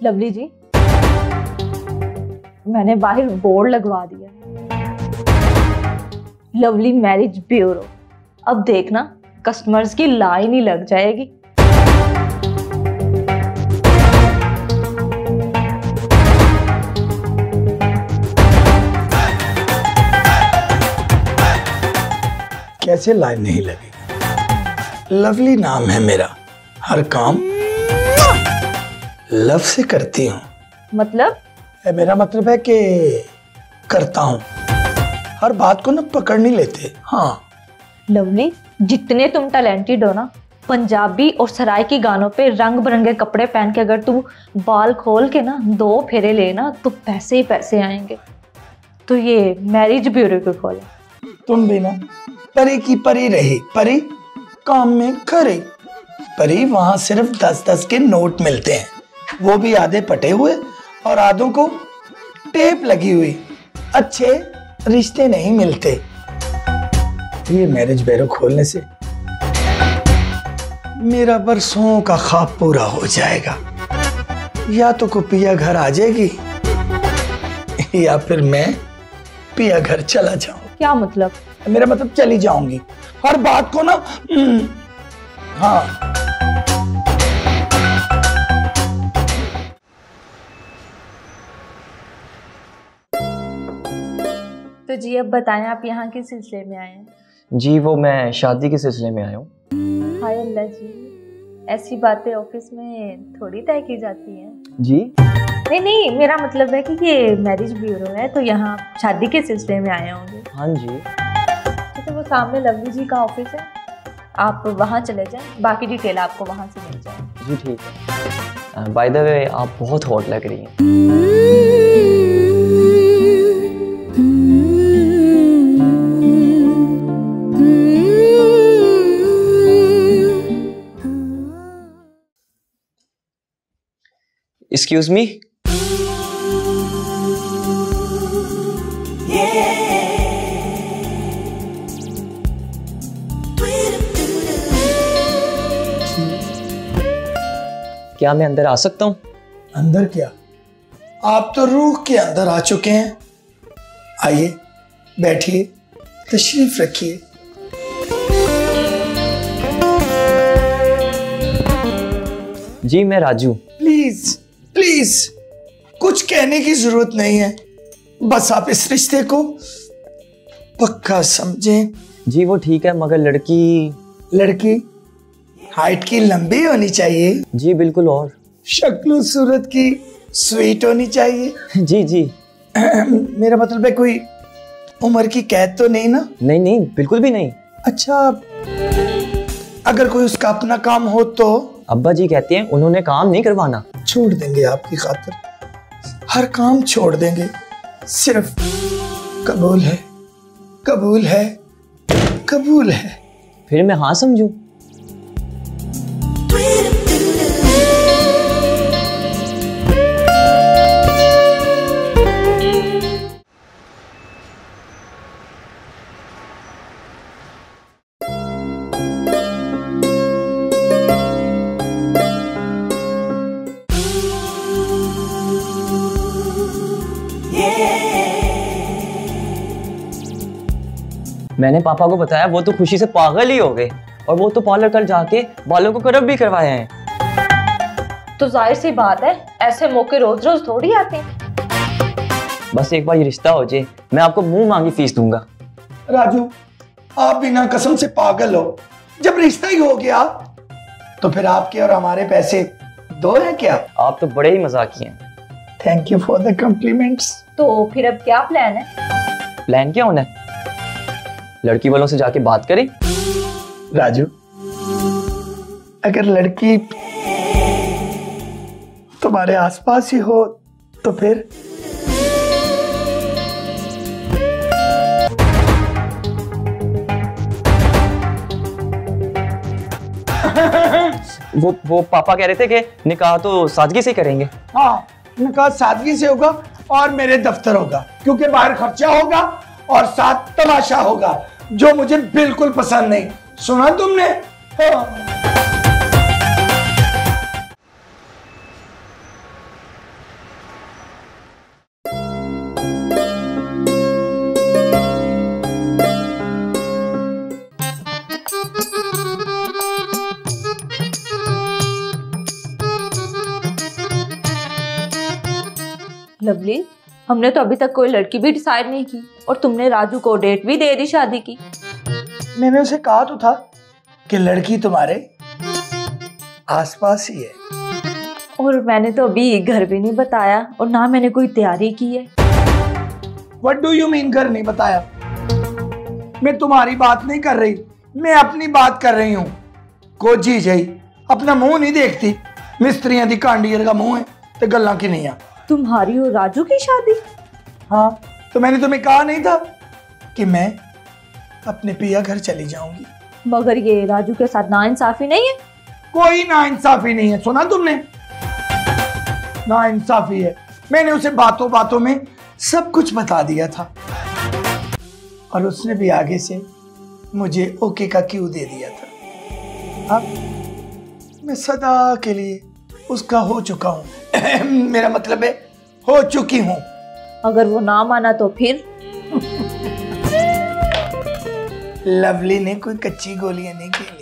Lovely जी, मैंने बाहर board लगवा दिया, लवली मैरिज ब्यूरो। अब देखना कस्टमर्स की लाइन ही लग जाएगी। कैसे लाइन नहीं लगेगी? लवली नाम है मेरा, हर काम लव से करती हूँ। मतलब? मेरा मतलब है कि करता हूँ, हर बात को ना पकड़ नहीं लेते। हाँ लवली, जितने तुम टैलेंटेड हो ना, पंजाबी और सराइकी गानों पे रंग बिरंगे कपड़े पहन के अगर तुम बाल खोल के ना 2 फेरे लेना तो पैसे ही पैसे आएंगे। तो ये मैरिज ब्यूरो को खोला। तुम भी ना परी की परी रही, परी काम में खरी। परी वहां सिर्फ 10-10 के नोट मिलते हैं, वो भी आधे पटे हुए और आधों को टेप लगी हुई। अच्छे रिश्ते नहीं मिलते। ये मैरिज ब्यूरो खोलने से मेरा बरसों का ख्वाब पूरा हो जाएगा। या तो को पिया घर आ जाएगी या फिर मैं पिया घर चला जाऊं। क्या मतलब? मेरा मतलब चली जाऊंगी, हर बात को ना। हाँ तो जी अब बताएं, आप यहाँ किस सिलसिले में आए हैं? जी वो मैं शादी के सिलसिले में आया हूँ। हाय अल्लाह जी, ऐसी बातें ऑफिस में थोड़ी तय की जाती हैं। जी नहीं, मेरा मतलब है कि ये मैरिज ब्यूरो है, तो यहाँ शादी के सिलसिले में आए होंगे। हाँ जी। तो वो सामने लवली जी का ऑफिस है, आप वहाँ चले जाएं, बाकी डिटेल आपको वहाँ से मिल जाए। जी ठीक है। बाय द वे आप बहुत हॉट लग रही हैं। Excuse me. क्या मैं अंदर आ सकता हूँ? अंदर क्या, आप तो रूह के अंदर आ चुके हैं। आइए बैठिए, तशरीफ रखिए। जी मैं राजू। प्लीज प्लीज कुछ कहने की जरूरत नहीं है, बस आप इस रिश्ते को पक्का समझें। जी वो ठीक है, मगर लड़की हाइट की लंबी होनी चाहिए। जी बिल्कुल। और शक्ल सूरत की स्वीट होनी चाहिए। जी जी। मेरा मतलब है कोई उम्र की कैद तो नहीं ना? नहीं बिल्कुल भी नहीं। अच्छा, अगर कोई उसका अपना काम हो तो? अब्बा जी कहते हैं उन्होंने काम नहीं करवाना। छोड़ देंगे आपकी खातिर, हर काम छोड़ देंगे। सिर्फ कबूल है, कबूल है, कबूल है। फिर मैं हाँ समझूं? मैंने पापा को बताया, वो तो खुशी से पागल ही हो गए, और वो तो पार्लर कल जाके बालों को करब भी करवाए हैं। तो जाहिर सी बात है, ऐसे मौके रोज रोज थोड़ी आते हैं। बस एक बार ये रिश्ता हो जाए, मैं आपको मुंह मांगी फीस दूंगा। राजू, आप बिना कसम से पागल हो। जब रिश्ता ही हो गया तो फिर आपके और हमारे पैसे दो हैं क्या? आप तो बड़े ही मजाकी हैं। Thank you for the compliments. तो फिर अब क्या प्लान है? प्लान क्या होना है? लड़की वालों से जाके बात करें। राजू, अगर लड़की तुम्हारे आसपास ही हो तो फिर? वो पापा कह रहे थे कि निकाह तो सादगी से करेंगे। हाँ, निकाह सादगी से होगा और मेरे दफ्तर होगा, क्योंकि बाहर खर्चा होगा और साथ तमाशा होगा, जो मुझे बिल्कुल पसंद नहीं। सुना तुमने? हाँ। लवली, हमने तो अभी तक कोई लड़की भी डिसाइड नहीं की और तुमने राजू को डेट भी दे दी शादी की। मैंने उसे कहा तो था कि लड़की तुम्हारे आसपास ही है। और मैंने तो अभी घर भी नहीं बताया और ना मैंने कोई तैयारी की है। What do you mean घर नहीं बताया? मैं तुम्हारी बात नहीं कर रही, मैं अपनी बात कर रही हूँ। कोजी जई अपना मुंह नहीं देखती, मिस्त्रियां दी कांडियर का मुंह है ते गल्लां की नहीं आ। तुम्हारी और राजू की शादी? हाँ, तो मैंने तुम्हें कहा नहीं था कि मैं अपने पिया घर चली जाऊंगी। मगर ये राजू के साथ नाइंसाफी नहीं है? कोई नाइंसाफी नहीं है, सुना तुमने? नाइंसाफी है। मैंने उसे बातों बातों में सब कुछ बता दिया था और उसने भी आगे से मुझे ओके का क्यू दे दिया था। अब मैं सदा के लिए उसका हो चुका हूं। मेरा मतलब है हो चुकी हूं। अगर वो ना माना तो फिर? लवली ने कोई कच्ची गोलियां नहीं खेली।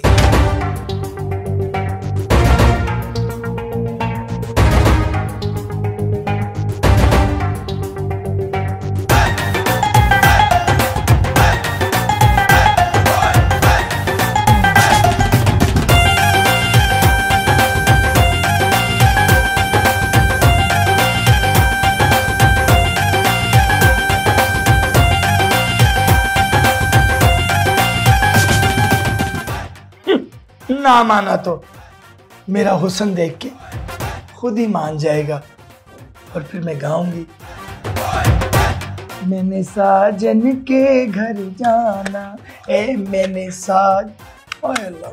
ना माना तो मेरा हुस्न देख के खुद ही मान जाएगा और फिर मैं गाऊंगी, मैंने साजन के घर जाना, ए मैंने साज। ओए अल्लाह।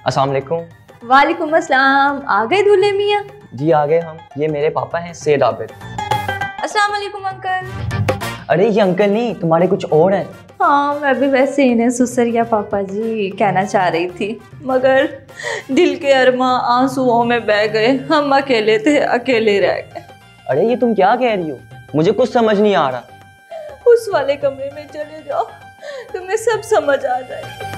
अस्सलाम वालेकुम। वालेकुम अस्सलाम। आ गए दूल्हे मियाँ? जी आ गए हम। ये मेरे पापा हैं सैयद आबिद। अस्सलाम वालेकुम अंकल। अरे ये अंकल नहीं, तुम्हारे कुछ और हैं। हाँ, मैं भी वैसे इन्हें सुसरिया पापा जी कहना चाह रही थी, मगर दिल के अरमा आंसुओं में बह गए। हम अकेले थे, अकेले रह गए। अरे ये तुम क्या कह रही हो? मुझे कुछ समझ नहीं आ रहा। उस वाले कमरे में चले जाओ, तुम्हें सब समझ आ जाएगा।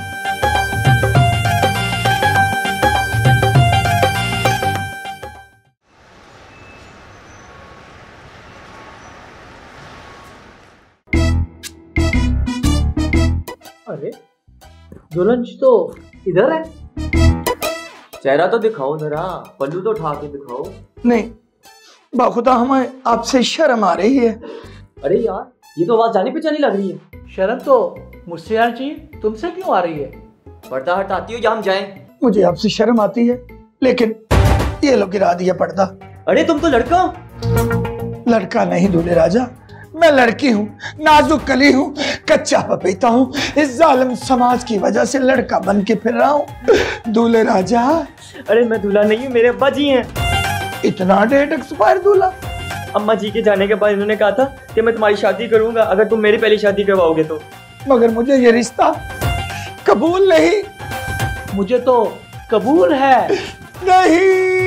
अरे दुल्हन जी तो इधर है। चेहरा तो दिखाओ जरा, पल्लू तो उठा के दिखाओ। नहीं बाखुदा, हमें आपसे शर्म आ रही है। अरे यार, ये तो आवाज जानी पहचानी लग रही है। शर्म तो मुझसे आनी चाहिए, तुमसे क्यों आ रही है? पर्दा हटाती हो या हम जाएं? मुझे आपसे शर्म आती है, लेकिन ये लोग गिरा दिया पर्दा। अरे तुम तो लड़का हो। लड़का नहीं दूल्हे राजा, मैं लड़की हूँ, नाजुक कली हूँ, कच्चा पपीता हूँ। इस जालिम समाज की वजह से लड़का बन के फिर रहा हूँ दूल्हे राजा। अरे मैं दूल्हा नहीं हूँ, मेरे अब्बा जी हैं। इतना डेट एक्सपायर दूल्हा? अम्मा जी के जाने के बाद इन्होंने कहा था कि मैं तुम्हारी शादी करूंगा अगर तुम मेरी पहली शादी करवाओगे तो। मगर मुझे ये रिश्ता कबूल नहीं। मुझे तो कबूल है। नहीं